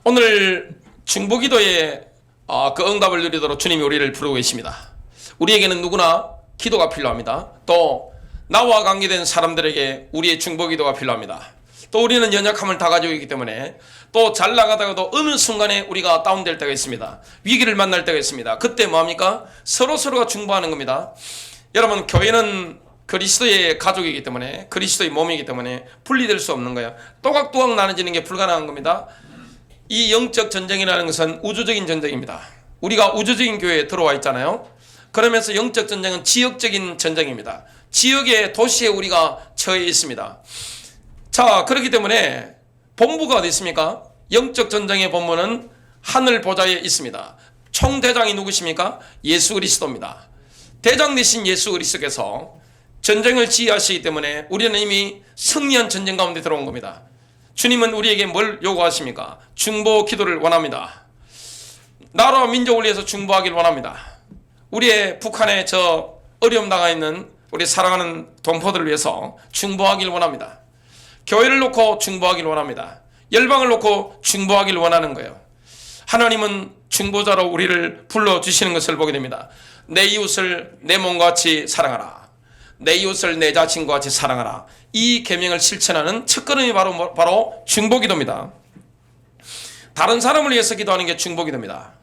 오늘 중보기도의 그 응답을 누리도록 주님이 우리를 부르고 계십니다. 우리에게는 누구나 기도가 필요합니다. 또 나와 관계된 사람들에게 우리의 중보기도가 필요합니다. 또 우리는 연약함을 다 가지고 있기 때문에 또 잘 나가다가도 어느 순간에 우리가 다운될 때가 있습니다. 위기를 만날 때가 있습니다. 그때 뭐합니까? 서로서로가 중보하는 겁니다. 여러분, 교회는 그리스도의 가족이기 때문에, 그리스도의 몸이기 때문에 분리될 수 없는 거예요. 또각또각 나눠지는 게 불가능한 겁니다. 이 영적 전쟁이라는 것은 우주적인 전쟁입니다. 우리가 우주적인 교회에 들어와 있잖아요. 그러면서 영적 전쟁은 지역적인 전쟁입니다. 지역의 도시에 우리가 처해 있습니다. 자, 그렇기 때문에 본부가 어디 있습니까? 영적 전쟁의 본부는 하늘 보좌에 있습니다. 총대장이 누구십니까? 예수 그리스도입니다. 대장 되신 예수 그리스도께서 전쟁을 지휘하시기 때문에 우리는 이미 승리한 전쟁 가운데 들어온 겁니다. 주님은 우리에게 뭘 요구하십니까? 중보 기도를 원합니다. 나라와 민족을 위해서 중보하길 원합니다. 우리의 북한에 저 어려움 나가 있는 우리 사랑하는 동포들을 위해서 중보하길 원합니다. 교회를 놓고 중보하길 원합니다. 열방을 놓고 중보하길 원하는 거예요. 하나님은 중보자로 우리를 불러주시는 것을 보게 됩니다. 내 이웃을 내 몸과 같이 사랑하라. 내 이웃을 내 자신과 같이 사랑하라. 이 계명을 실천하는 첫걸음이 바로 중보기도입니다. 다른 사람을 위해서 기도하는 게 중보기도입니다.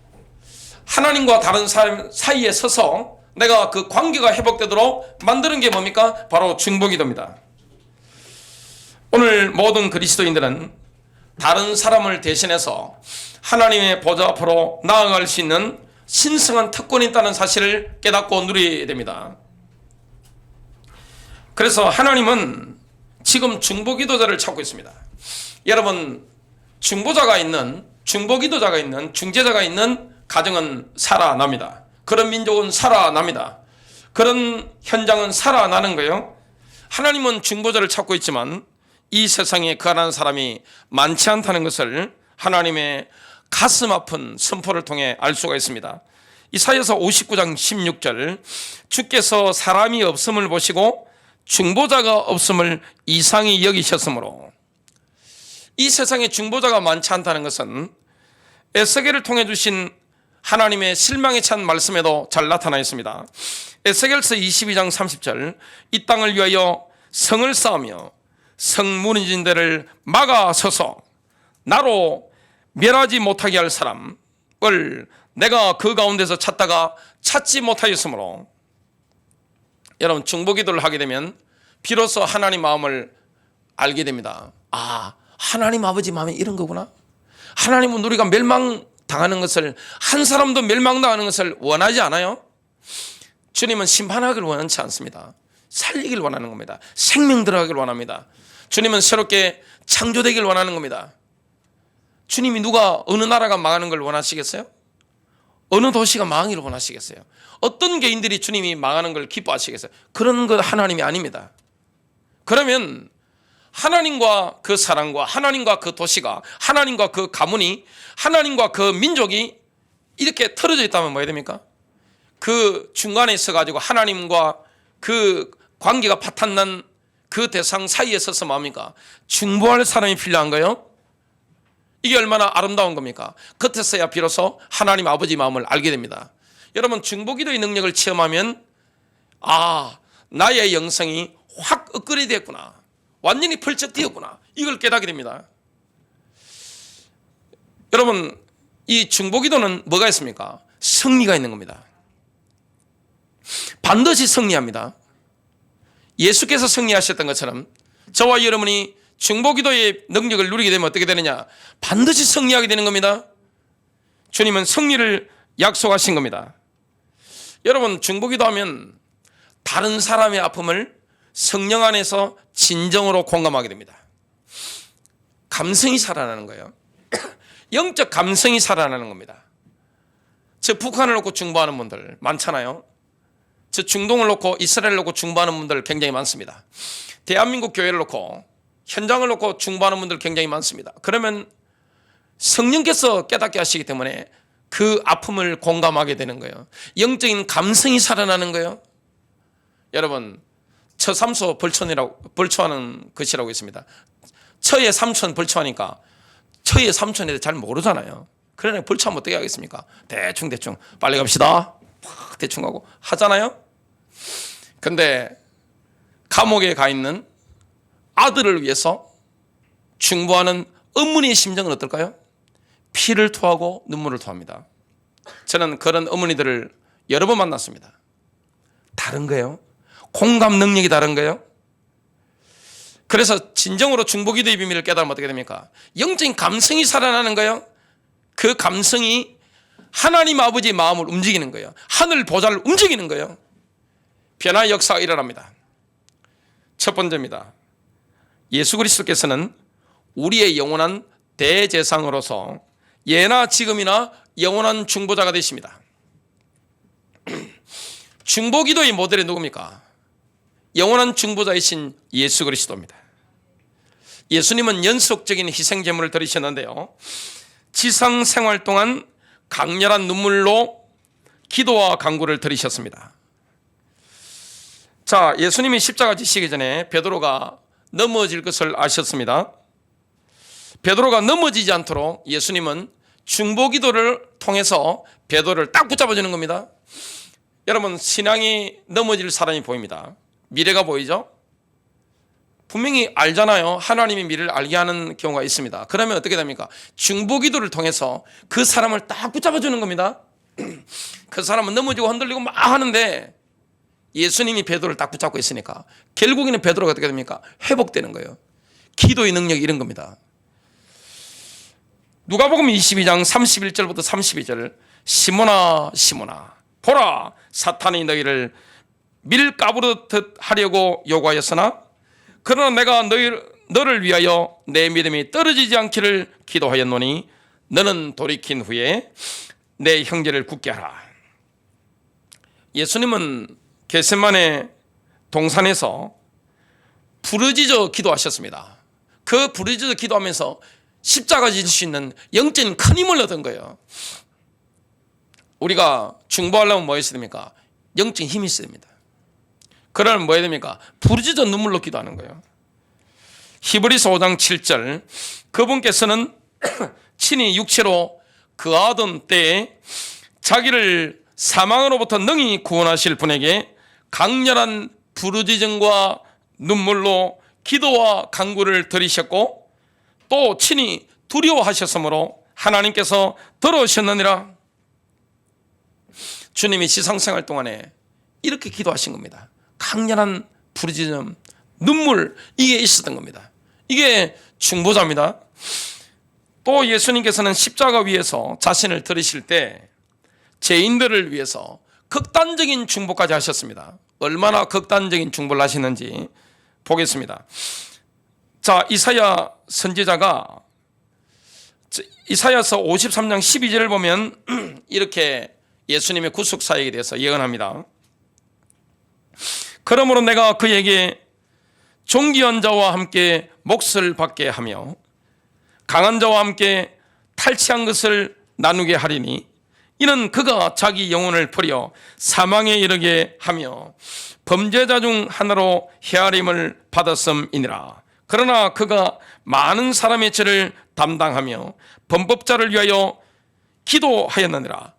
하나님과 다른 사람 사이에 서서 내가 그 관계가 회복되도록 만드는 게 뭡니까? 바로 중보기도입니다. 오늘 모든 그리스도인들은 다른 사람을 대신해서 하나님의 보좌 앞으로 나아갈 수 있는 신성한 특권이 있다는 사실을 깨닫고 누려야 됩니다. 그래서 하나님은 지금 중보기도자를 찾고 있습니다. 여러분, 중보기도자가 있는, 중재자가 있는 가정은 살아납니다. 그런 민족은 살아납니다. 그런 현장은 살아나는 거예요. 하나님은 중보자를 찾고 있지만 이 세상에 거하는 사람이 많지 않다는 것을 하나님의 가슴 아픈 선포를 통해 알 수가 있습니다. 이사야서 59장 16절, 주께서 사람이 없음을 보시고 중보자가 없음을 이상히 여기셨으므로. 이 세상에 중보자가 많지 않다는 것은 에스겔을 통해 주신 하나님의 실망에 찬 말씀에도 잘 나타나 있습니다. 에스겔서 22장 30절, 이 땅을 위하여 성을 쌓으며 성 무너진 데를 막아서서 나로 멸하지 못하게 할 사람을 내가 그 가운데서 찾다가 찾지 못하였으므로. 여러분, 중보기도를 하게 되면 비로소 하나님 마음을 알게 됩니다. 아, 하나님 아버지 마음이 이런 거구나. 하나님은 우리가 멸망당하는 것을, 한 사람도 멸망당하는 것을 원하지 않아요. 주님은 심판하기를 원하지 않습니다. 살리길 원하는 겁니다. 생명 들어가길 원합니다. 주님은 새롭게 창조되길 원하는 겁니다. 주님이 누가 어느 나라가 망하는 걸 원하시겠어요? 어느 도시가 망하기를 원하시겠어요? 어떤 개인들이 주님이 망하는 걸 기뻐하시겠어요? 그런 것 하나님이 아닙니다. 그러면 하나님과 그 사랑과 하나님과 그 도시가, 하나님과 그 가문이, 하나님과 그 민족이 이렇게 틀어져 있다면 뭐 해야 됩니까? 그 중간에 있어가지고 하나님과 그 관계가 파탄난 그 대상 사이에 서서 뭡니까? 중보할 사람이 필요한 거예요. 이게 얼마나 아름다운 겁니까? 그때서야 비로소 하나님 아버지 마음을 알게 됩니다. 여러분, 중보기도의 능력을 체험하면 나의 영성이 확 업그레이드됐구나, 완전히 펄쩍 뛰었구나, 이걸 깨닫게 됩니다. 여러분, 이 중보기도는 뭐가 있습니까? 승리가 있는 겁니다. 반드시 승리합니다. 예수께서 승리하셨던 것처럼 저와 여러분이 중보기도의 능력을 누리게 되면 어떻게 되느냐? 반드시 승리하게 되는 겁니다. 주님은 승리를 약속하신 겁니다. 여러분, 중보기도 하면 다른 사람의 아픔을 성령 안에서 진정으로 공감하게 됩니다. 감성이 살아나는 거예요. 영적 감성이 살아나는 겁니다. 저 북한을 놓고 중보하는 분들 많잖아요. 저 중동을 놓고 이스라엘을 놓고 중보하는 분들 굉장히 많습니다. 대한민국 교회를 놓고, 현장을 놓고 중보하는 분들 굉장히 많습니다. 그러면 성령께서 깨닫게 하시기 때문에 그 아픔을 공감하게 되는 거예요. 영적인 감성이 살아나는 거예요. 여러분, 처삼소 벌초하는 것이라고 있습니다. 처의 삼촌 벌초하니까 저희 삼촌에 대해 잘 모르잖아요. 그러나 벌초하면 어떻게 하겠습니까? 대충 빨리 갑시다. 팍 대충 하고 하잖아요. 근데 감옥에 가 있는 아들을 위해서 중보하는 어머니의 심정은 어떨까요? 피를 토하고 눈물을 토합니다. 저는 그런 어머니들을 여러 번 만났습니다. 다른 거예요. 공감 능력이 다른 거예요. 그래서 진정으로 중보기도의 비밀을 깨달으면 어떻게 됩니까? 영적인 감성이 살아나는 거예요. 그 감성이 하나님 아버지의 마음을 움직이는 거예요. 하늘 보좌를 움직이는 거예요. 변화의 역사가 일어납니다. 첫 번째입니다. 예수 그리스도께서는 우리의 영원한 대제사장으로서 예나 지금이나 영원한 중보자가 되십니다. 중보기도의 모델이 누굽니까? 영원한 중보자이신 예수 그리스도입니다. 예수님은 연속적인 희생제물을 드리셨는데요, 지상 생활 동안 강렬한 눈물로 기도와 간구를 드리셨습니다. 자, 예수님이 십자가 지시기 전에 베드로가 넘어질 것을 아셨습니다. 베드로가 넘어지지 않도록 예수님은 중보기도를 통해서 베드로를 딱 붙잡아주는 겁니다. 여러분, 신앙이 넘어질 사람이 보입니다. 미래가 보이죠? 분명히 알잖아요. 하나님이 미래를 알게 하는 경우가 있습니다. 그러면 어떻게 됩니까? 중보기도를 통해서 그 사람을 딱 붙잡아주는 겁니다. 그 사람은 넘어지고 흔들리고 막 하는데 예수님이 베드로를 딱 붙잡고 있으니까 결국에는 베드로가 어떻게 됩니까? 회복되는 거예요. 기도의 능력이 이런 겁니다. 누가복음 22장 31절부터 32절, 시몬아 시몬아 보라, 사탄이 너희를 밀가부르듯 하려고 요구하였으나 그러나 내가 너를 위하여 내 믿음이 떨어지지 않기를 기도하였노니 너는 돌이킨 후에 내 형제를 굳게 하라. 예수님은 겟세마네 동산에서 부르짖어 기도하셨습니다. 그 부르짖어 기도하면서 십자가 지실 수 있는 영적인 큰 힘을 얻은 거예요. 우리가 중보하려면 뭐 있어야 됩니까? 영적인 힘이 있어야 됩니다. 그러면 뭐 해야 됩니까? 부르짖어 눈물로 기도하는 거예요. 히브리서 5장 7절, 그분께서는 친히 육체로 그하던 때에 자기를 사망으로부터 능히 구원하실 분에게 강렬한 부르짖음과 눈물로 기도와 간구를 드리셨고 또 친히 두려워하셨으므로 하나님께서 들어오셨느니라. 주님이 지상생활 동안에 이렇게 기도하신 겁니다. 강렬한 부르짖음, 눈물, 이게 있었던 겁니다. 이게 중보자입니다. 또 예수님께서는 십자가 위에서 자신을 들으실 때 죄인들을 위해서 극단적인 중보까지 하셨습니다. 얼마나 극단적인 중보를 하시는지 보겠습니다. 자, 이사야 선지자가 이사야서 53장 12절을 보면 이렇게 예수님의 구속 사역에 대해서 예언합니다. 그러므로 내가 그에게 존귀한 자와 함께 몫을 받게 하며 강한 자와 함께 탈취한 것을 나누게 하리니 이는 그가 자기 영혼을 버려 사망에 이르게 하며 범죄자 중 하나로 헤아림을 받았음이니라. 그러나 그가 많은 사람의 죄를 담당하며 범법자를 위하여 기도하였느니라,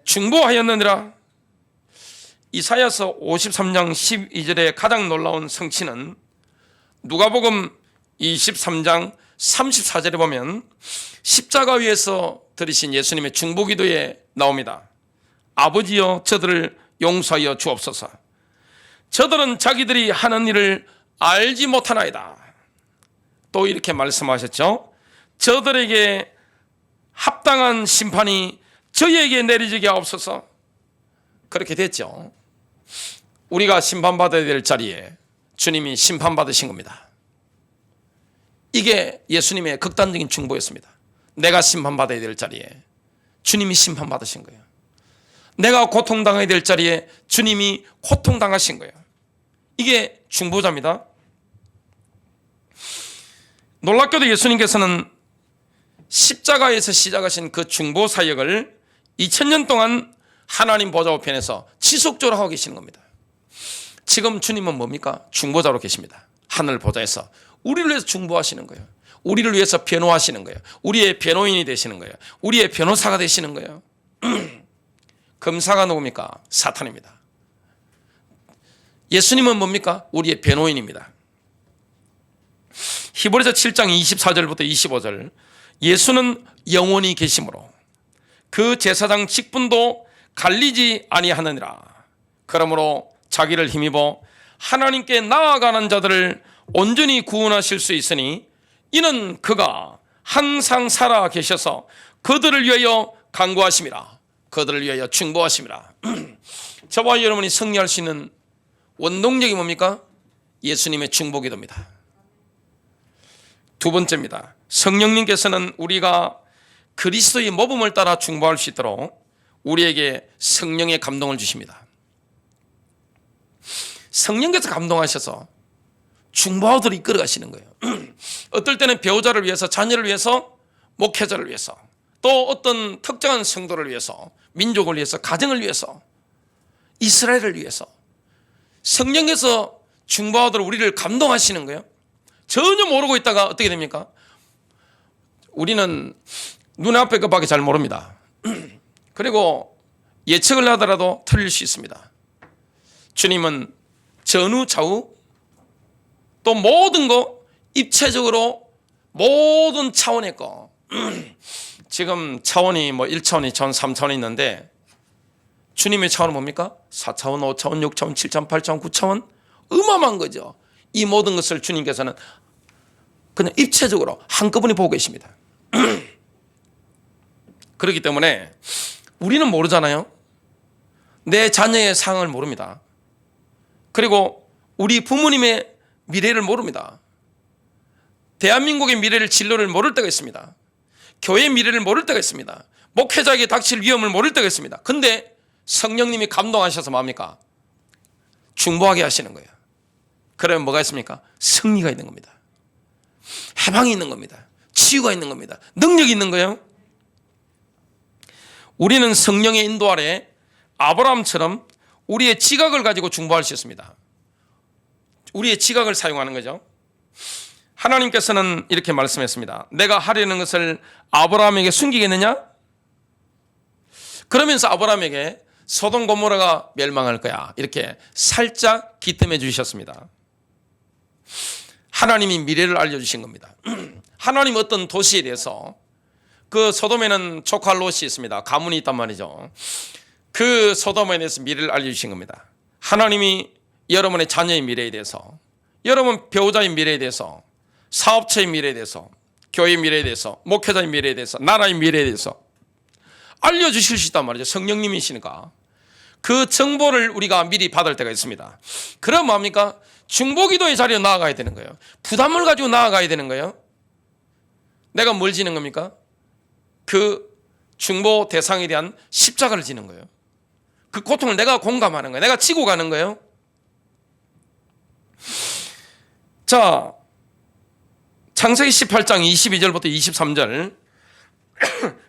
중보하였느니라. 이사야서 53장 12절의 가장 놀라운 성취는 누가복음 23장 34절에 보면 십자가 위에서 들으신 예수님의 중보기도에 나옵니다. 아버지여 저들을 용서하여 주옵소서. 저들은 자기들이 하는 일을 알지 못하나이다. 또 이렇게 말씀하셨죠. 저들에게 합당한 심판이 저희에게 내리지게 하옵소서. 그렇게 됐죠. 우리가 심판받아야 될 자리에 주님이 심판받으신 겁니다. 이게 예수님의 극단적인 중보였습니다. 내가 심판받아야 될 자리에 주님이 심판받으신 거예요. 내가 고통당해야 될 자리에 주님이 고통당하신 거예요. 이게 중보자입니다. 놀랍게도 예수님께서는 십자가에서 시작하신 그 중보 사역을 2000년 동안 하나님 보좌 우편에서 지속적으로 하고 계시는 겁니다. 지금 주님은 뭡니까? 중보자로 계십니다. 하늘 보좌에서 우리를 위해서 중보하시는 거예요. 우리를 위해서 변호하시는 거예요. 우리의 변호인이 되시는 거예요. 우리의 변호사가 되시는 거예요. 검사가 누굽니까? 사탄입니다. 예수님은 뭡니까? 우리의 변호인입니다. 히브리서 7장 24절부터 25절, 예수는 영원히 계심으로 그 제사장 직분도 갈리지 아니하느니라. 그러므로 자기를 힘입어 하나님께 나아가는 자들을 온전히 구원하실 수 있으니 이는 그가 항상 살아 계셔서 그들을 위하여 간구하심이라. 그들을 위하여 중보하심이라. 저와 여러분이 승리할 수 있는 원동력이 뭡니까? 예수님의 중보기도입니다. 두 번째입니다. 성령님께서는 우리가 그리스도의 모범을 따라 중보할 수 있도록 우리에게 성령의 감동을 주십니다. 성령께서 감동하셔서 중보하도록 이끌어 가시는 거예요. 어떨 때는 배우자를 위해서, 자녀를 위해서, 목회자를 위해서, 또 어떤 특정한 성도를 위해서, 민족을 위해서, 가정을 위해서, 이스라엘을 위해서 성령께서 중보하도록 우리를 감동하시는 거예요. 전혀 모르고 있다가 어떻게 됩니까? 우리는 눈앞에 것밖에 잘 모릅니다. 그리고 예측을 하더라도 틀릴 수 있습니다. 주님은 전후 좌우 또 모든 거 입체적으로 모든 차원의 거 지금 차원이 뭐 1차원, 2차원, 3차원이 있는데 주님의 차원은 뭡니까? 4차원, 5차원, 6차원, 7차원, 8차원, 9차원 어마어마한 거죠. 이 모든 것을 주님께서는 그냥 입체적으로 한꺼번에 보고 계십니다. 그렇기 때문에 우리는 모르잖아요. 내 자녀의 상황을 모릅니다. 그리고 우리 부모님의 미래를 모릅니다. 대한민국의 미래를, 진로를 모를 때가 있습니다. 교회의 미래를 모를 때가 있습니다. 목회자에게 닥칠 위험을 모를 때가 있습니다. 근데 성령님이 감동하셔서 뭡니까? 중보하게 하시는 거예요. 그러면 뭐가 있습니까? 승리가 있는 겁니다. 해방이 있는 겁니다. 치유가 있는 겁니다. 능력이 있는 거예요. 우리는 성령의 인도 아래 아브라함처럼 우리의 지각을 가지고 중보할 수 있습니다. 우리의 지각을 사용하는 거죠. 하나님께서는 이렇게 말씀했습니다. 내가 하려는 것을 아브라함에게 숨기겠느냐? 그러면서 아브라함에게 소돔 고모라가 멸망할 거야, 이렇게 살짝 기뜸해 주셨습니다. 하나님이 미래를 알려주신 겁니다. 하나님 어떤 도시에 대해서, 그 소돔에는 조카 롯이 있습니다. 가문이 있단 말이죠. 그 소돔에 대해서 미래를 알려주신 겁니다. 하나님이 여러분의 자녀의 미래에 대해서, 여러분 배우자의 미래에 대해서, 사업체의 미래에 대해서, 교회의 미래에 대해서, 목회자의 미래에 대해서, 나라의 미래에 대해서 알려주실 수 있단 말이죠. 성령님이시니까. 그 정보를 우리가 미리 받을 때가 있습니다. 그럼 뭡니까? 중보기도의 자리에 나아가야 되는 거예요. 부담을 가지고 나아가야 되는 거예요. 내가 뭘 지는 겁니까? 그 중보 대상에 대한 십자가를 지는 거예요. 그 고통을 내가 공감하는 거예요. 내가 지고 가는 거예요. 자, 창세기 18장 22절부터 23절,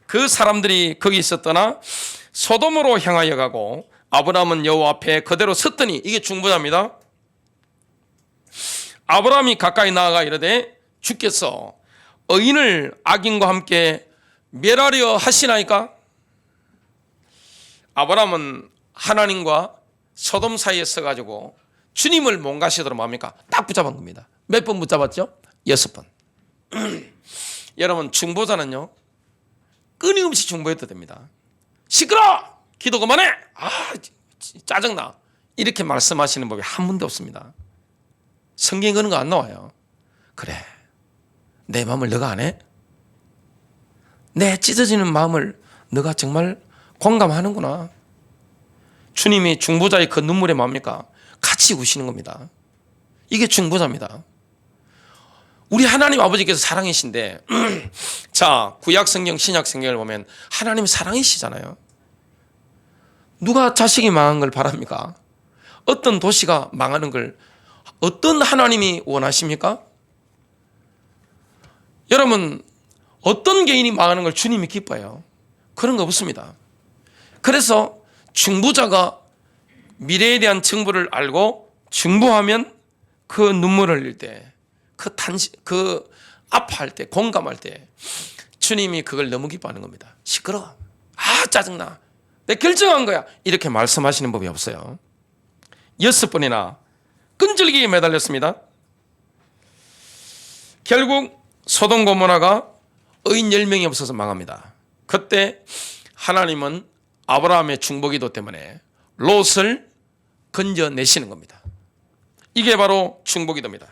그 사람들이 거기 있었더나 소돔으로 향하여 가고 아브라함은 여호와 앞에 그대로 섰더니, 이게 중보자입니다. 아브라함이 가까이 나아가 이르되 주께서 의인을 악인과 함께 멸하려 하시나이까? 아브라함은 하나님과 소돔 사이에 서가지고 주님을 몸가시도록 뭡니까? 딱 붙잡은 겁니다. 몇 번 붙잡았죠? 6번. 여러분, 중보자는요 끊임없이 중보해도 됩니다. 시끄러! 기도 그만해! 짜증나! 이렇게 말씀하시는 법이 한 번도 없습니다. 성경에 그런 거 안 나와요. 그래, 내 마음을 너가 안 해? 내 찢어지는 마음을 너가 정말 공감하는구나. 주님이 중보자의 그 눈물에 뭡니까? 같이 우시는 겁니다. 이게 중보자입니다. 우리 하나님 아버지께서 사랑이신데 자, 구약 성경, 신약 성경을 보면 하나님 사랑이시잖아요. 누가 자식이 망한 걸 바랍니까? 어떤 도시가 망하는 걸 어떤 하나님이 원하십니까? 여러분, 어떤 개인이 망하는 걸 주님이 기뻐해요? 그런 거 없습니다. 그래서 중보자가 미래에 대한 정보를 알고 중보하면 그 눈물을 흘릴 때, 그 아파할 때, 공감할 때 주님이 그걸 너무 기뻐하는 겁니다. 시끄러워. 아, 짜증나. 내 결정한 거야. 이렇게 말씀하시는 법이 없어요. 6번이나 끈질기게 매달렸습니다. 결국 소돔 고모라가 의인 10명이 없어서 망합니다. 그때 하나님은 아브라함의 중보기도 때문에 롯을 건져내시는 겁니다. 이게 바로 중보기도입니다.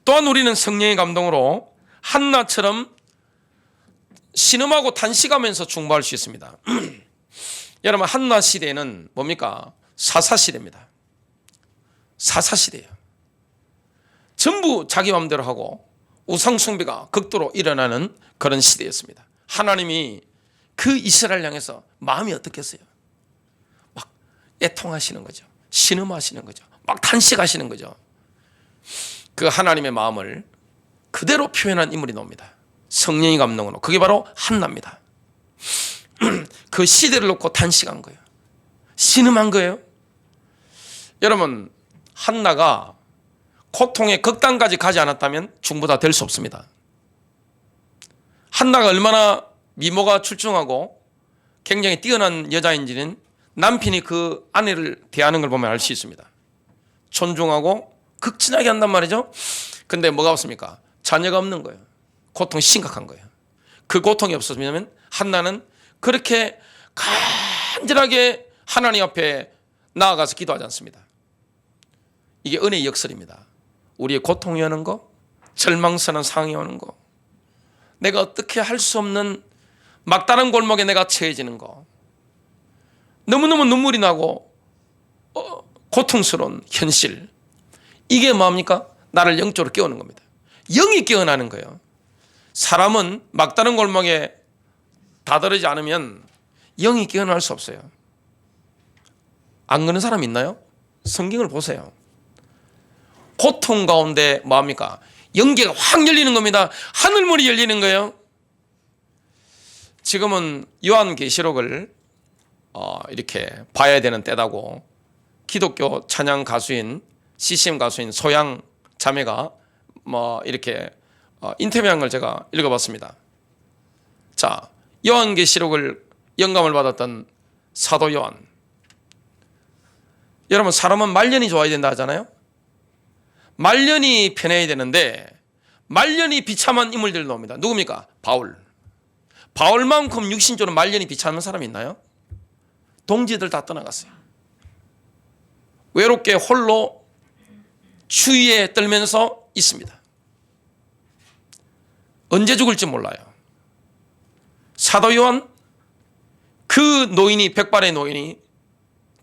또한 우리는 성령의 감동으로 한나처럼 신음하고 탄식하면서 중보할 수 있습니다. 여러분, 한나 시대는 뭡니까? 사사시대입니다. 사사시대예요. 전부 자기 마음대로 하고 우상숭배가 극도로 일어나는 그런 시대였습니다. 하나님이 그 이스라엘 향해서 마음이 어떻겠어요? 막 애통하시는 거죠. 신음하시는 거죠. 막 탄식하시는 거죠. 그 하나님의 마음을 그대로 표현한 인물이 나옵니다. 성령의 감동으로. 그게 바로 한나입니다. 그 시대를 놓고 탄식한 거예요. 신음한 거예요. 여러분, 한나가 고통의 극단까지 가지 않았다면 중보자 될 수 없습니다. 한나가 얼마나 미모가 출중하고 굉장히 뛰어난 여자인지는 남편이 그 아내를 대하는 걸 보면 알 수 있습니다. 존중하고 극진하게 한단 말이죠. 근데 뭐가 없습니까? 자녀가 없는 거예요. 고통이 심각한 거예요. 그 고통이 없었으면 한나는 그렇게 간절하게 하나님 앞에 나아가서 기도하지 않습니다. 이게 은혜의 역설입니다. 우리의 고통이 오는 거, 절망스러운 상황이 오는 거, 내가 어떻게 할 수 없는 막다른 골목에 내가 처해지는 거, 너무너무 눈물이 나고 고통스러운 현실, 이게 뭡니까? 나를 영적으로 깨우는 겁니다. 영이 깨어나는 거예요. 사람은 막다른 골목에 다다르지 않으면 영이 깨어날 수 없어요. 안 그런 사람 있나요? 성경을 보세요. 고통 가운데 뭡니까? 영계가 확 열리는 겁니다. 하늘문이 열리는 거예요. 지금은 요한계시록을 이렇게 봐야 되는 때다고 기독교 찬양 가수인 CCM 가수인 소양 자매가 이렇게 인터뷰한 걸 제가 읽어봤습니다. 자, 요한계시록을 영감을 받았던 사도 요한. 여러분, 사람은 말년이 좋아야 된다 하잖아요. 말년이 편해야 되는데 말년이 비참한 인물들 나옵니다. 누굽니까? 바울. 바울만큼 육신적으로 말년이 비참한 사람이 있나요? 동지들 다 떠나갔어요. 외롭게 홀로 추위에 떨면서 있습니다. 언제 죽을지 몰라요. 사도 요한, 그 노인이, 백발의 노인이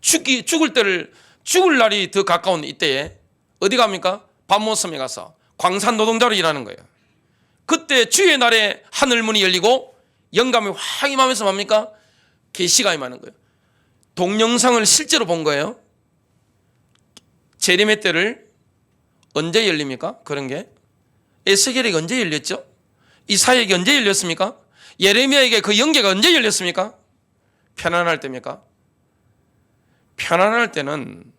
죽을 날이 더 가까운 이때에 어디 갑니까? 밤모섬에 가서 광산 노동자로 일하는 거예요. 그때 주의 날에 하늘문이 열리고 영감이 확 임하면서 뭡니까? 계시가 임하는 거예요. 동영상을 실제로 본 거예요. 재림의 때를 언제 열립니까? 그런 게 에스겔에게 언제 열렸죠? 이사야에게 언제 열렸습니까? 예레미야에게 그 영계가 언제 열렸습니까? 편안할 때입니까? 편안할 때는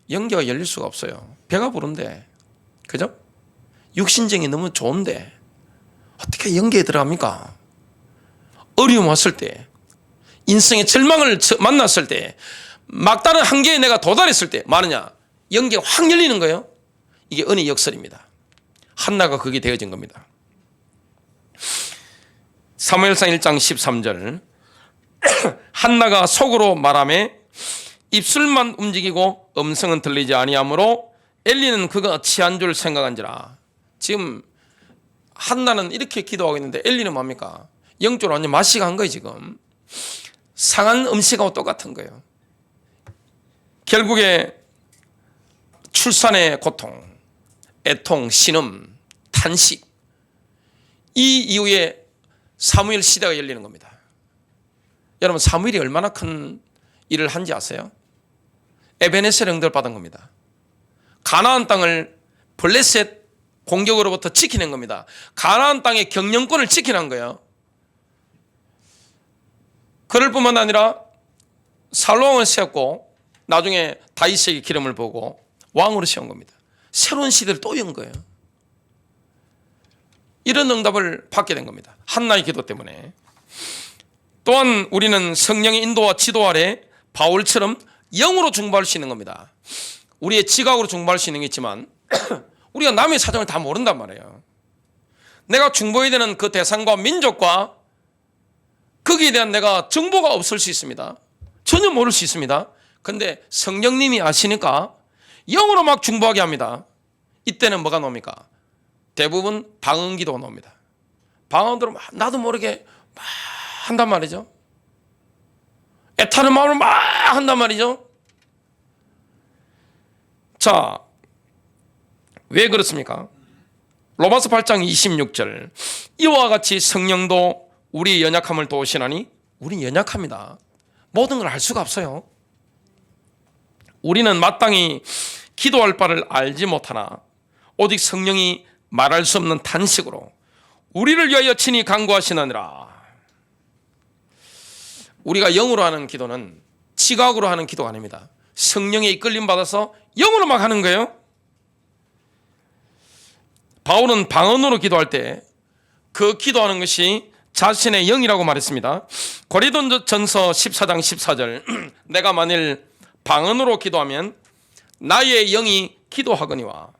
영계가 열릴 수가 없어요. 배가 부른데, 그죠? 육신정이 너무 좋은데 어떻게 영계에 들어갑니까? 어려움 왔을 때, 인생의 절망을 만났을 때, 막다른 한계에 내가 도달했을 때 많으냐? 영계가 확 열리는 거예요. 이게 은혜의 역설입니다. 한나가 그게 되어진 겁니다. 사무엘상 1장 13절 한나가 속으로 말하며 입술만 움직이고 음성은 들리지 아니하므로 엘리는 그가 취한 줄 생각한지라. 지금 한나는 이렇게 기도하고 있는데 엘리는 뭡니까? 영적으로 완전 마시간 거예요. 지금 상한 음식하고 똑같은 거예요. 결국에 출산의 고통, 애통, 신음, 탄식, 이 이후에 사무엘 시대가 열리는 겁니다. 여러분, 사무엘이 얼마나 큰 일을 한지 아세요? 에베네셀 응답을 받은 겁니다. 가나안 땅을 블레셋 공격으로부터 지키는 겁니다. 가나안 땅의 경영권을 지키는 거예요. 그럴 뿐만 아니라 살로왕을 세웠고 나중에 다윗에게 기름을 부고 왕으로 세운 겁니다. 새로운 시대를 또 연 거예요. 이런 응답을 받게 된 겁니다. 한나의 기도 때문에. 또한 우리는 성령의 인도와 지도 아래 바울처럼 영으로 중보할 수 있는 겁니다. 우리의 지각으로 중보할 수 있는 게 있지만 우리가 남의 사정을 다 모른단 말이에요. 내가 중보해야 되는 그 대상과 민족과 거기에 대한 내가 정보가 없을 수 있습니다. 전혀 모를 수 있습니다. 근데 성령님이 아시니까 영으로 막 중보하게 합니다. 이때는 뭐가 나옵니까? 대부분 방언기도가 나옵니다. 방언으로 나도 모르게 막 한단 말이죠. 애타는 마음으로 막 한단 말이죠. 자, 왜 그렇습니까? 로마서 8장 26절, 이와 같이 성령도 우리의 연약함을 도우시나니, 우린 연약합니다. 모든 걸 알 수가 없어요. 우리는 마땅히 기도할 바를 알지 못하나 오직 성령이 말할 수 없는 탄식으로 우리를 위하여 친히 간구하시느니라. 우리가 영으로 하는 기도는 지각으로 하는 기도가 아닙니다. 성령에 이끌림 받아서 영으로 막 하는 거예요. 바울은 방언으로 기도할 때 그 기도하는 것이 자신의 영이라고 말했습니다. 고린도전서 14장 14절, 내가 만일 방언으로 기도하면 나의 영이 기도하거니와.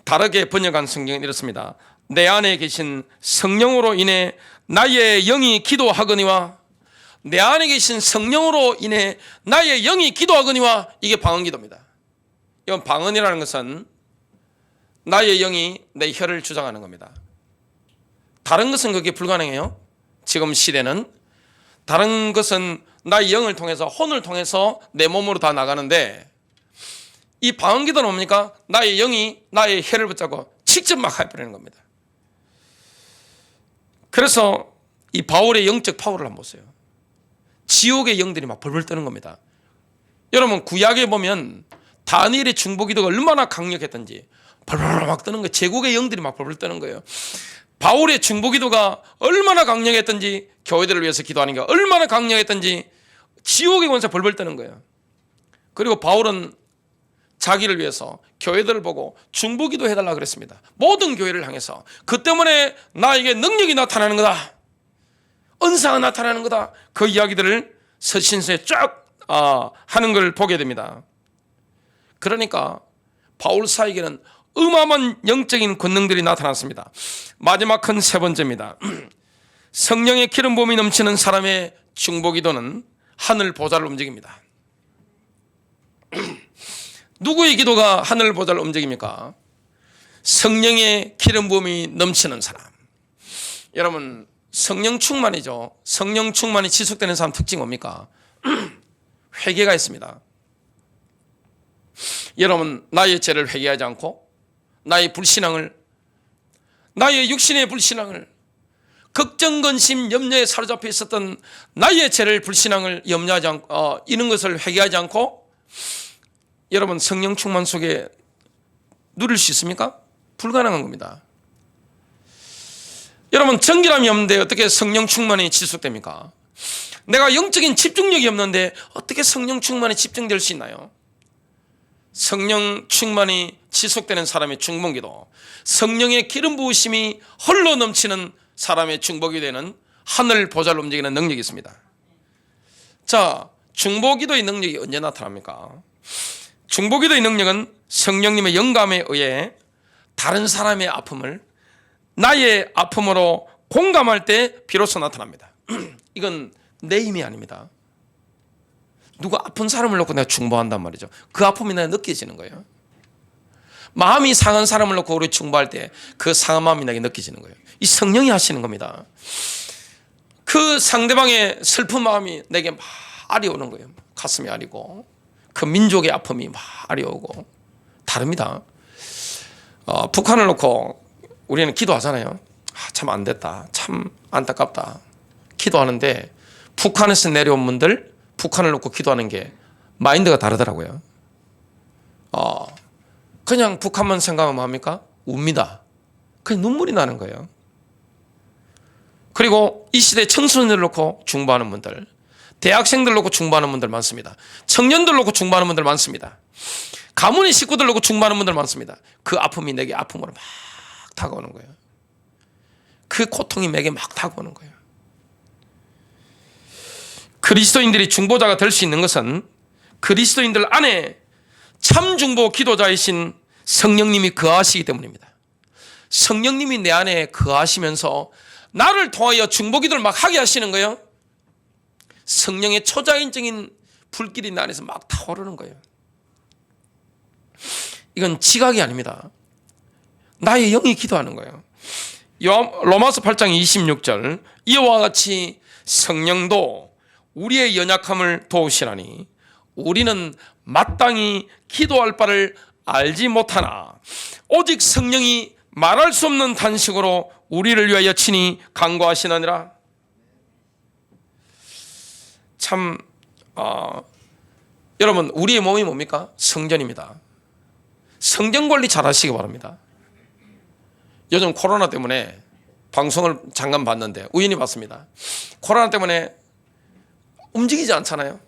다르게 번역한 성경은 이렇습니다. 내 안에 계신 성령으로 인해 나의 영이 기도하거니와. 내 안에 계신 성령으로 인해 나의 영이 기도하거니와. 이게 방언기도입니다. 이건 방언이라는 것은 나의 영이 내 혀를 주장하는 겁니다. 다른 것은 그게 불가능해요. 지금 시대는 다른 것은 나의 영을 통해서, 혼을 통해서 내 몸으로 다 나가는데, 이 방언기도는 뭡니까? 나의 영이 나의 혀를 붙잡고 직접 막 해버리는 겁니다. 그래서 이 바울의 영적 파워를 한번 보세요. 지옥의 영들이 막 벌벌 떠는 겁니다. 여러분, 구약에 보면 다니엘의 중보기도가 얼마나 강력했던지 벌벌 막 뜨는 거예요. 제국의 영들이 막 벌벌 떠는 거예요. 바울의 중보기도가 얼마나 강력했던지, 교회들을 위해서 기도하는 게 얼마나 강력했던지 지옥의 권세 벌벌 떠는 거예요. 그리고 바울은 자기를 위해서 교회들을 보고 중보기도 해달라고 그랬습니다. 모든 교회를 향해서. 그 때문에 나에게 능력이 나타나는 거다, 은사가 나타나는 거다, 그 이야기들을 서신서에 쫙 하는 걸 보게 됩니다. 그러니까 바울 사에게는 어마어마한 영적인 권능들이 나타났습니다. 마지막 큰 세 번째입니다. 성령의 기름 부음이 넘치는 사람의 중보기도는 하늘 보좌를 움직입니다. 누구의 기도가 하늘 보좌를 움직입니까? 성령의 기름 부음이 넘치는 사람. 여러분, 성령 충만이죠. 성령 충만이 지속되는 사람 특징이 뭡니까? 회개가 있습니다. 여러분, 나의 죄를 회개하지 않고 나의 불신앙을, 나의 육신의 불신앙을, 걱정, 근심, 염려에 사로잡혀 있었던 나의 죄를, 불신앙을 염려하지 않고 이런 것을 회개하지 않고 여러분, 성령 충만 속에 누릴 수 있습니까? 불가능한 겁니다. 여러분, 정결함이 없는데 어떻게 성령 충만이 지속됩니까? 내가 영적인 집중력이 없는데 어떻게 성령 충만이 집중될 수 있나요? 성령 충만이 지속되는 사람의 중보기도, 성령의 기름 부으심이 헐로 넘치는 사람의 중보기도에는 하늘 보좌를 움직이는 능력이 있습니다. 자, 중보기도의 능력이 언제 나타납니까? 중보기도의 능력은 성령님의 영감에 의해 다른 사람의 아픔을 나의 아픔으로 공감할 때 비로소 나타납니다. 이건 내 힘이 아닙니다. 누가 아픈 사람을 놓고 내가 중보한단 말이죠. 그 아픔이 내가 느껴지는 거예요. 마음이 상한 사람을 놓고 우리 중보할 때 그 상한 마음이 내게 느껴지는 거예요. 이 성령이 하시는 겁니다. 그 상대방의 슬픈 마음이 내게 막 아려오는 거예요. 가슴이 아리고 그 민족의 아픔이 막 아려오고 다릅니다. 북한을 놓고 우리는 기도하잖아요. 참 안 됐다, 참 안타깝다 기도하는데, 북한에서 내려온 분들 북한을 놓고 기도하는 게 마인드가 다르더라고요. 그냥 북한만 생각하면 뭐합니까? 웁니다. 그냥 눈물이 나는 거예요. 그리고 이 시대 청소년들 놓고 중보하는 분들, 대학생들 놓고 중보하는 분들 많습니다. 청년들 놓고 중보하는 분들 많습니다. 가문의 식구들 놓고 중보하는 분들 많습니다. 그 아픔이 내게 아픔으로 막 다가오는 거예요. 그 고통이 내게 막 다가오는 거예요. 그리스도인들이 중보자가 될 수 있는 것은 그리스도인들 안에 참 중보 기도자이신 성령님이 거하시기 때문입니다. 성령님이 내 안에 거하시면서 나를 통하여 중보 기도를 막 하게 하시는 거예요. 성령의 초자연적인 불길이 내 안에서 막 타오르는 거예요. 이건 지각이 아닙니다. 나의 영이 기도하는 거예요. 로마서 8장 26절, 이와 같이 성령도 우리의 연약함을 도우시나니 우리는 마땅히 기도할 바를 알지 못하나 오직 성령이 말할 수 없는 탄식으로 우리를 위하여 친히 간구하시느니라. 참 여러분, 우리의 몸이 뭡니까? 성전입니다. 성전 관리 잘 하시기 바랍니다. 요즘 코로나 때문에 방송을 잠깐 봤는데 우연히 봤습니다. 코로나 때문에 움직이지 않잖아요.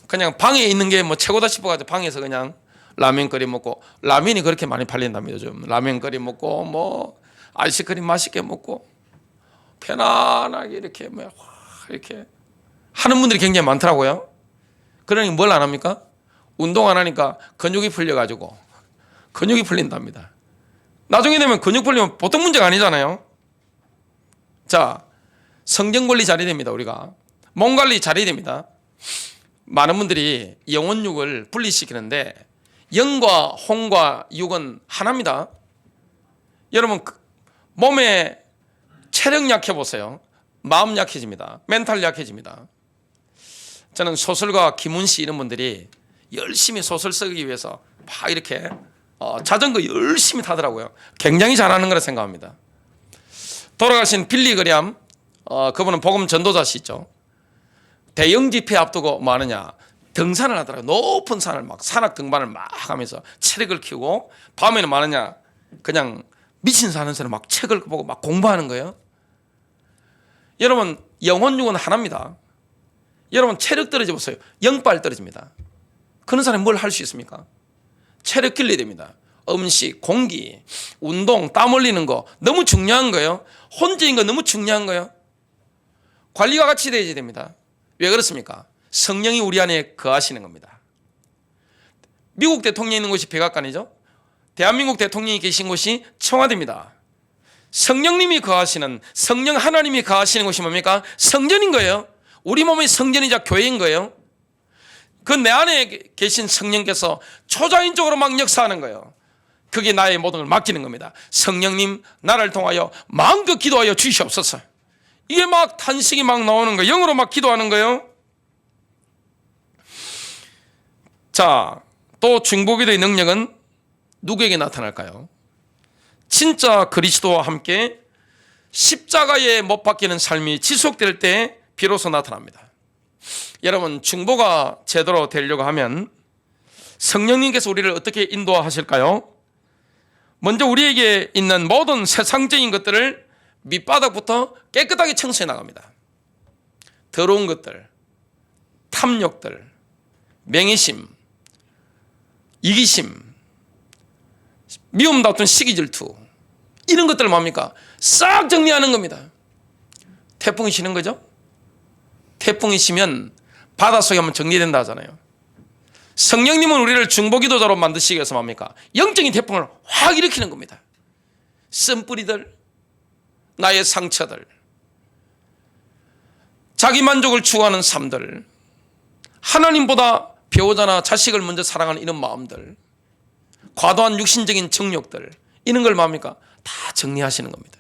그냥 방에 있는 게 뭐 최고다 싶어가지고 방에서 그냥 라면 끓여 먹고, 라면이 그렇게 많이 팔린답니다. 요즘 라면 끓여 먹고 뭐 아이스크림 맛있게 먹고 편안하게 이렇게 뭐 이렇게 하는 분들이 굉장히 많더라고요. 그러니 뭘 안 합니까? 운동 안 하니까 근육이 풀려가지고 근육이 풀린답니다. 나중에 되면 근육 풀리면 보통 문제가 아니잖아요. 자, 성경 관리 잘해야 됩니다. 우리가 몸 관리 잘해야 됩니다. 많은 분들이 영혼육을 분리시키는데 영과 혼과 육은 하나입니다. 여러분, 몸에 체력 약해 보세요. 마음 약해집니다. 멘탈 약해집니다. 저는 소설가 김훈씨 이런 분들이 열심히 소설 쓰기 위해서 막 이렇게 자전거 열심히 타더라고요. 굉장히 잘하는 거라 생각합니다. 돌아가신 빌리 그램, 그분은 복음 전도자시죠. 대형 집회 앞두고 뭐 하느냐, 등산을 하더라고요. 높은 산을 막 산악 등반을 막 하면서 체력을 키우고, 밤에는 뭐 하느냐, 그냥 미친 사는 사람 막 책을 보고 막 공부하는 거예요. 여러분, 영혼육은 하나입니다. 여러분, 체력 떨어져 보세요. 영빨 떨어집니다. 그런 사람이 뭘 할 수 있습니까? 체력 길러야 됩니다. 음식, 공기, 운동, 땀 흘리는 거 너무 중요한 거예요. 혼자인 거 너무 중요한 거예요. 관리가 같이 되어야 됩니다. 왜 그렇습니까? 성령이 우리 안에 거하시는 겁니다. 미국 대통령이 있는 곳이 백악관이죠. 대한민국 대통령이 계신 곳이 청와대입니다. 성령님이 거하시는, 성령 하나님이 거하시는 곳이 뭡니까? 성전인 거예요. 우리 몸의 성전이자 교회인 거예요. 그 내 안에 계신 성령께서 초자연적으로 막 역사하는 거예요. 그게 나의 모든 걸 맡기는 겁니다. 성령님, 나를 통하여 마음껏 기도하여 주시옵소서. 이게 막 탄식이 막 나오는 거예요. 영으로 막 기도하는 거예요. 자, 또 중보기도의 능력은 누구에게 나타날까요? 진짜 그리스도와 함께 십자가에 못 박히는 삶이 지속될 때 비로소 나타납니다. 여러분, 중보가 제대로 되려고 하면 성령님께서 우리를 어떻게 인도하실까요? 먼저 우리에게 있는 모든 세상적인 것들을 밑바닥부터 깨끗하게 청소해 나갑니다. 더러운 것들, 탐욕들, 맹의심, 이기심, 미움 다툰 시기 질투, 이런 것들을 뭡니까? 싹 정리하는 겁니다. 태풍이 치는 거죠. 태풍이 치면 바닷속에 한번 정리된다 하잖아요. 성령님은 우리를 중보기도자로 만드시기 위해서 뭡니까? 영적인 태풍을 확 일으키는 겁니다. 쓴뿌리들, 나의 상처들, 자기 만족을 추구하는 삶들, 하나님보다 배우자나 자식을 먼저 사랑하는 이런 마음들, 과도한 육신적인 정욕들, 이런 걸 뭡니까? 다 정리하시는 겁니다.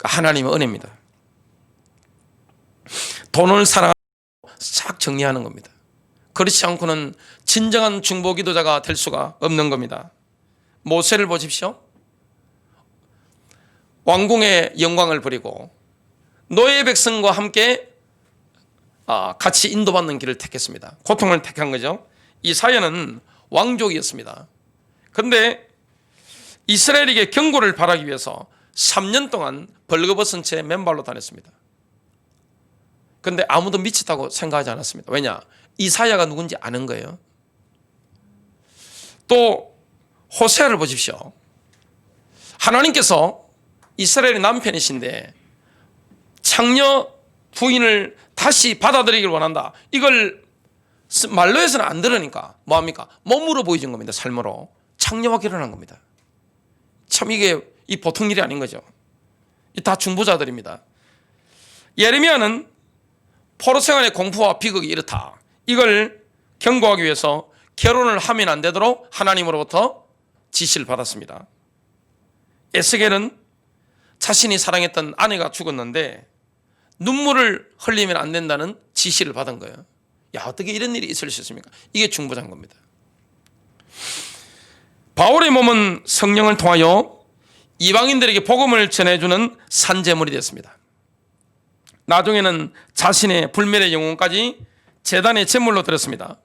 하나님의 은혜입니다. 돈을 사랑하고 싹 정리하는 겁니다. 그렇지 않고는 진정한 중보기도자가 될 수가 없는 겁니다. 모세를 보십시오. 왕궁의 영광을 버리고 노예 백성과 함께 같이 인도받는 길을 택했습니다. 고통을 택한 거죠. 이사야는 왕족이었습니다. 그런데 이스라엘에게 경고를 바라기 위해서 3년 동안 벌거벗은 채 맨발로 다녔습니다. 그런데 아무도 미쳤다고 생각하지 않았습니다. 왜냐? 이사야가 누군지 아는 거예요. 또 호세아를 보십시오. 하나님께서 이스라엘의 남편이신데 창녀 부인을 다시 받아들이길 원한다. 이걸 말로 해서는 안 들으니까 뭐합니까? 몸으로 보여준 겁니다. 삶으로. 창녀와 결혼한 겁니다. 참 이게 이 보통 일이 아닌 거죠. 다 중보자들입니다. 예레미야는 포로생활의 공포와 비극이 이렇다. 이걸 경고하기 위해서 결혼을 하면 안 되도록 하나님으로부터 지시를 받았습니다. 에스겔은 자신이 사랑했던 아내가 죽었는데 눈물을 흘리면 안 된다는 지시를 받은 거예요. 야, 어떻게 이런 일이 있을 수 있습니까? 이게 중보자인 겁니다. 바울의 몸은 성령을 통하여 이방인들에게 복음을 전해주는 산제물이 됐습니다. 나중에는 자신의 불멸의 영혼까지 제단의 제물로 드렸습니다.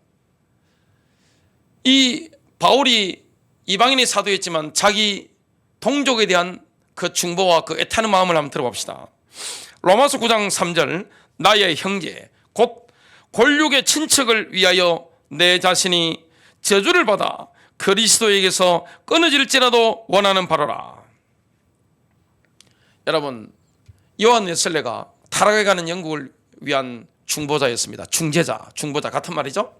이 바울이 이방인의 사도였지만 자기 동족에 대한 그 중보와 그 애타는 마음을 한번 들어봅시다. 로마서 9장 3절 나의 형제 곧 골육의 친척을 위하여 내 자신이 저주를 받아 그리스도에게서 끊어질지라도 원하는 바로라. 여러분, 요한 웨슬레가 타락해 가는 영국을 위한 중보자였습니다. 중보자 같은 말이죠.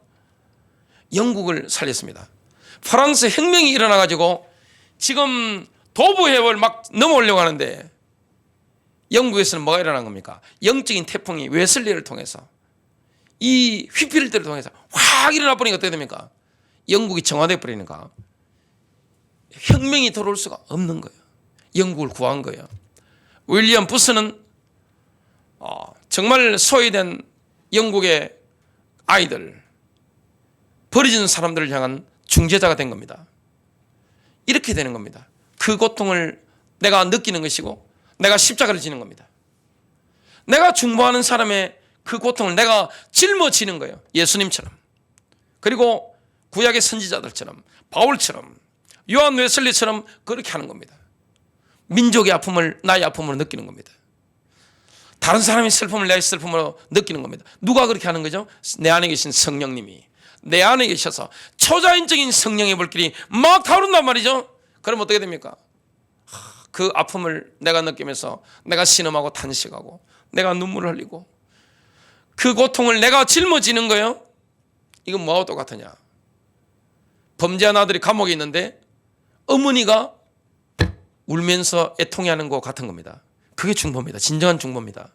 영국을 살렸습니다. 프랑스 혁명이 일어나가지고 지금 도부해협을 막 넘어오려고 하는데 영국에서는 뭐가 일어난 겁니까? 영적인 태풍이 웨슬리를 통해서 이 휘필들을 통해서 확 일어나 버리니까 어떻게 됩니까? 영국이 정화돼 버리니까 혁명이 들어올 수가 없는 거예요. 영국을 구한 거예요. 윌리엄 부스는 정말 소외된 영국의 아이들, 버려진 사람들을 향한 중재자가 된 겁니다. 이렇게 되는 겁니다. 그 고통을 내가 느끼는 것이고 내가 십자가를 지는 겁니다. 내가 중보하는 사람의 그 고통을 내가 짊어지는 거예요. 예수님처럼. 그리고 구약의 선지자들처럼, 바울처럼, 요한 웨슬리처럼 그렇게 하는 겁니다. 민족의 아픔을 나의 아픔으로 느끼는 겁니다. 다른 사람의 슬픔을 내 슬픔으로 느끼는 겁니다. 누가 그렇게 하는 거죠? 내 안에 계신 성령님이 내 안에 계셔서 초자연적인 성령의 불길이 막 타오른단 말이죠. 그럼 어떻게 됩니까? 그 아픔을 내가 느끼면서 내가 신음하고 탄식하고 내가 눈물을 흘리고 그 고통을 내가 짊어지는 거예요. 이건 뭐하고 똑같으냐? 범죄한 아들이 감옥에 있는데 어머니가 울면서 애통해하는 것 같은 겁니다. 그게 중보입니다. 진정한 중보입니다.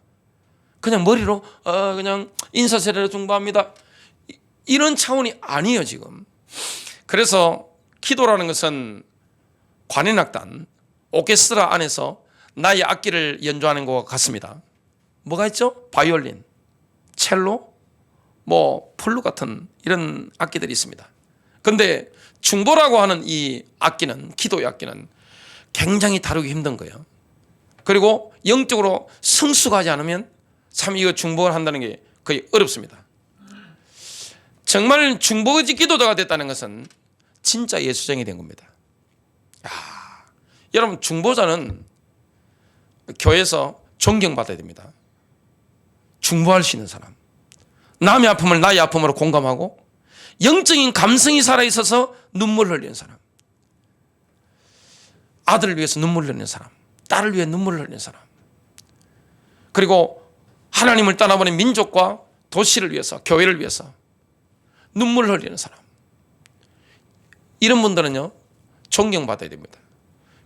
그냥 머리로 그냥 인사세례로 중보합니다. 이런 차원이 아니에요 지금. 그래서 기도라는 것은 관현악단, 오케스트라 안에서 나의 악기를 연주하는 것 같습니다. 뭐가 있죠? 바이올린, 첼로, 플룻 같은 이런 악기들이 있습니다. 그런데 중보라고 하는 이 악기는, 기도의 악기는 굉장히 다루기 힘든 거예요. 그리고 영적으로 성숙하지 않으면 참 이거 중보를 한다는 게 거의 어렵습니다. 정말 중보의 기도자가 됐다는 것은 진짜 예수쟁이 된 겁니다. 여러분, 중보자는 교회에서 존경받아야 됩니다. 중보할 수 있는 사람, 남의 아픔을 나의 아픔으로 공감하고 영적인 감성이 살아있어서 눈물 흘리는 사람, 아들을 위해서 눈물 흘리는 사람, 딸을 위해 눈물을 흘리는 사람, 그리고 하나님을 떠나버린 민족과 도시를 위해서, 교회를 위해서 눈물을 흘리는 사람, 이런 분들은요 존경받아야 됩니다.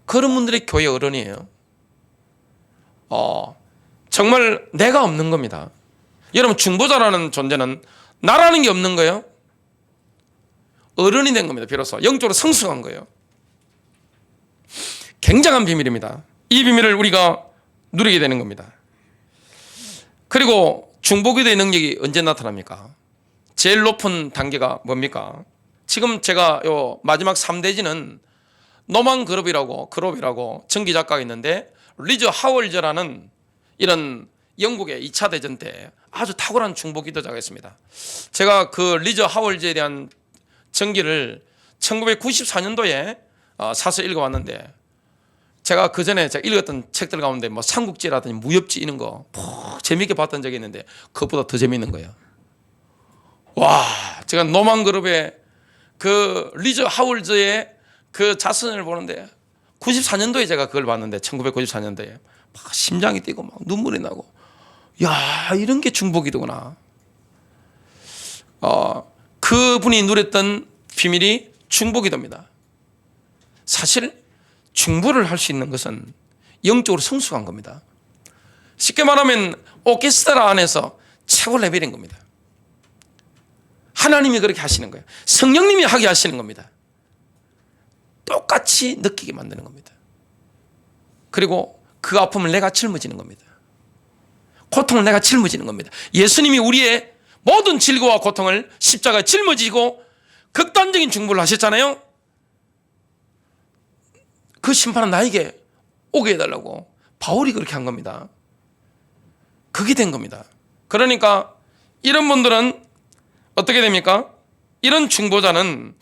그런 분들이 교회 어른이에요. 정말 내가 없는 겁니다. 여러분, 중보자라는 존재는 나라는 게 없는 거예요. 어른이 된 겁니다. 비로소 영적으로 성숙한 거예요. 굉장한 비밀입니다. 이 비밀을 우리가 누리게 되는 겁니다. 그리고 중보기도의 능력이 언제 나타납니까? 제일 높은 단계가 뭡니까? 지금 제가 요 마지막 3대지는 노만 그룹이라고 전기작가가 있는데, 리저 하월저라는 이런 영국의 2차 대전 때 아주 탁월한 중보기도자가 있습니다. 제가 그 리저 하월저에 대한 전기를 1994년도에 사서 읽어왔는데, 제가 그 전에 제가 읽었던 책들 가운데 삼국지라든지 무협지 이런 거 재미있게 봤던 적이 있는데 그것보다 더 재미있는 거예요. 와, 제가 노만 그룹의 그 리저 하월저의 그 자선을 보는데 94년도에 제가 그걸 봤는데 1994년도에 막 심장이 뛰고 막 눈물이 나고 야 이런 게 중보기도구나. 그분이 누렸던 비밀이 중보기도입니다. 사실 중보를 할 수 있는 것은 영적으로 성숙한 겁니다. 쉽게 말하면 오케스트라 안에서 최고 레벨인 겁니다. 하나님이 그렇게 하시는 거예요. 성령님이 하게 하시는 겁니다. 똑같이 느끼게 만드는 겁니다. 그리고 그 아픔을 내가 짊어지는 겁니다. 고통을 내가 짊어지는 겁니다. 예수님이 우리의 모든 질고와 고통을 십자가에 짊어지고 극단적인 중보를 하셨잖아요. 그 심판은 나에게 오게 해달라고 바울이 그렇게 한 겁니다. 그게 된 겁니다. 그러니까 이런 분들은 어떻게 됩니까? 이런 중보자는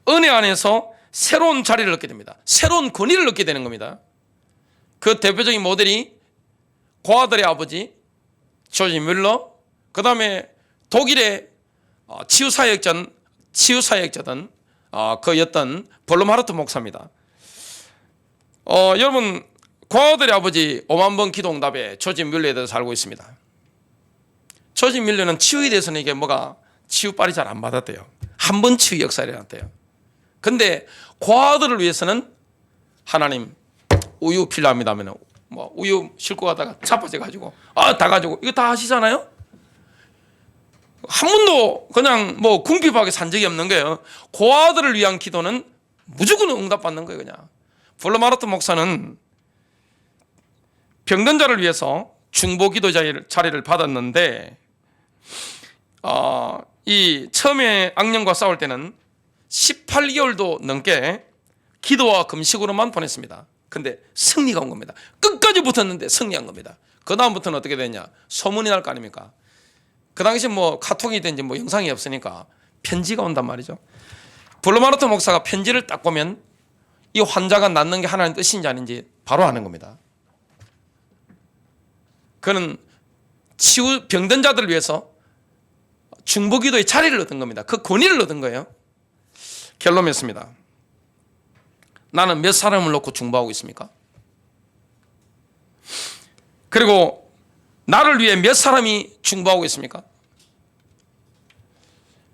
은혜 안에서 새로운 자리를 얻게 됩니다. 새로운 권위를 얻게 되는 겁니다. 그 대표적인 모델이 고아들의 아버지 조지 뮬러, 그 다음에 독일의 치유사역자던 그였던 볼로마르트 목사입니다. 여러분 고아들의 아버지 5만 번 기도 응답에 조지 뮬러에 대해서 알고 있습니다. 조지 뮬러는 치유에 대해서는 이게 뭐가 치유빨이 잘 안 받았대요. 한 번 치유 역사를 해놨대요. 근데 고아들을 위해서는 하나님 우유 필요합니다 하면 뭐 우유 싣고 가다가 자빠져 가지고 다 가지고 이거 다 하시잖아요. 한 번도 그냥 뭐 궁핍하게 산 적이 없는 거예요. 고아들을 위한 기도는 무조건 응답받는 거예요. 그냥 볼로마르트 목사는 병든 자를 위해서 중보 기도 자리를 받았는데 이 처음에 악령과 싸울 때는 18개월도 넘게 기도와 금식으로만 보냈습니다. 근데 승리가 온 겁니다. 끝까지 붙었는데 승리한 겁니다. 그 다음부터는 어떻게 됐냐? 소문이 날 거 아닙니까? 그 당시 뭐 카톡이 된지 뭐 영상이 없으니까 편지가 온단 말이죠. 볼로마르트 목사가 편지를 딱 보면 이 환자가 낫는 게 하나님 뜻인지 아닌지 바로 아는 겁니다. 그는 병든 자들을 위해서 중보기도의 자리를 얻은 겁니다. 그 권위를 얻은 거예요. 결론 맺습니다. 나는 몇 사람을 놓고 중보하고 있습니까? 그리고 나를 위해 몇 사람이 중보하고 있습니까?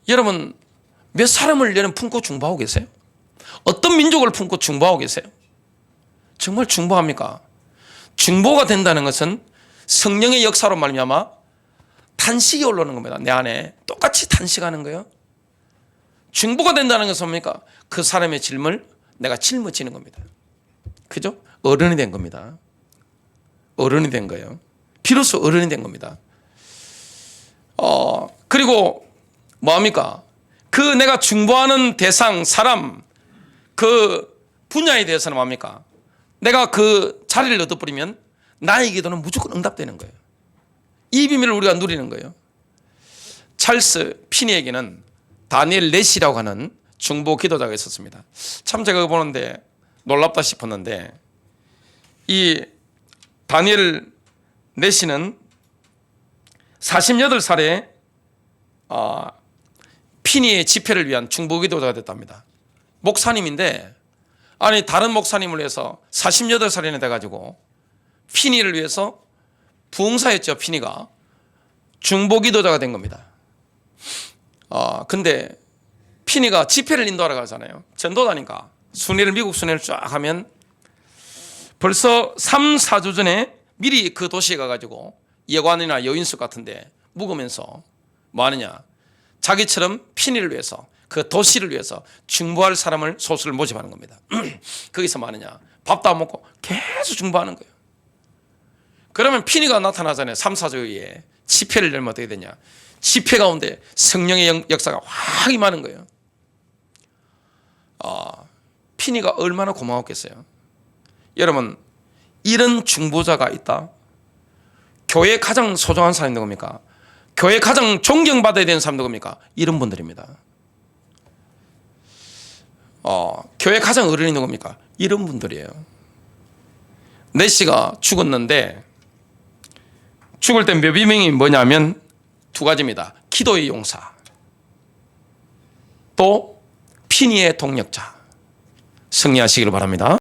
여러분 몇 사람을 여러분 품고 중보하고 계세요? 어떤 민족을 품고 중보하고 계세요? 정말 중보합니까? 중보가 된다는 것은 성령의 역사로 말미암아 탄식이 올라오는 겁니다. 내 안에 똑같이 탄식하는 거예요. 중보가 된다는 것은 뭡니까? 그 사람의 짐을 내가 짊어지는 겁니다. 그죠? 어른이 된 겁니다. 어른이 된 거예요. 비로소 어른이 된 겁니다. 그리고 뭐합니까? 그 내가 중보하는 대상, 사람, 그 분야에 대해서는 뭡니까? 내가 그 자리를 얻어버리면 나의 기도는 무조건 응답되는 거예요. 이 비밀을 우리가 누리는 거예요. 찰스 피니에게는 다니엘 넷이라고 하는 중보 기도자가 있었습니다. 참 제가 보는데 놀랍다 싶었는데 이 다니엘 넷이는 48살에 피니의 집회를 위한 중보 기도자가 됐답니다. 목사님인데 아니 다른 목사님을 위해서 48살이나 돼가지고 피니를 위해서 부흥사였죠. 피니가 중보 기도자가 된 겁니다. 근데 피니가 집회를 인도하러 가잖아요. 전도다니까 순회를 미국 순회를 쫙 하면 벌써 3, 4주 전에 미리 그 도시에 가가지고 예관이나 여인숙 같은데 묵으면서 뭐 하느냐, 자기처럼 피니를 위해서 그 도시를 위해서 중보할 사람을 소수를 모집하는 겁니다. 거기서 뭐 하느냐, 밥도 안 먹고 계속 중보하는 거예요. 그러면 피니가 나타나잖아요. 3, 4주 후에 집회를 열면 어떻게 되냐, 집회 가운데 성령의 역사가 확 임하는 거예요. 피니가 얼마나 고마웠겠어요. 여러분 이런 중보자가 있다. 교회에 가장 소중한 사람이 누굽니까? 교회에 가장 존경받아야 되는 사람이 누굽니까? 이런 분들입니다. 교회에 가장 어른이 누굽니까? 이런 분들이에요. 넷시가 죽었는데 죽을 때 묘비명이 뭐냐면 두 가지입니다. 기도의 용사, 또 피니의 동력자. 승리하시기를 바랍니다.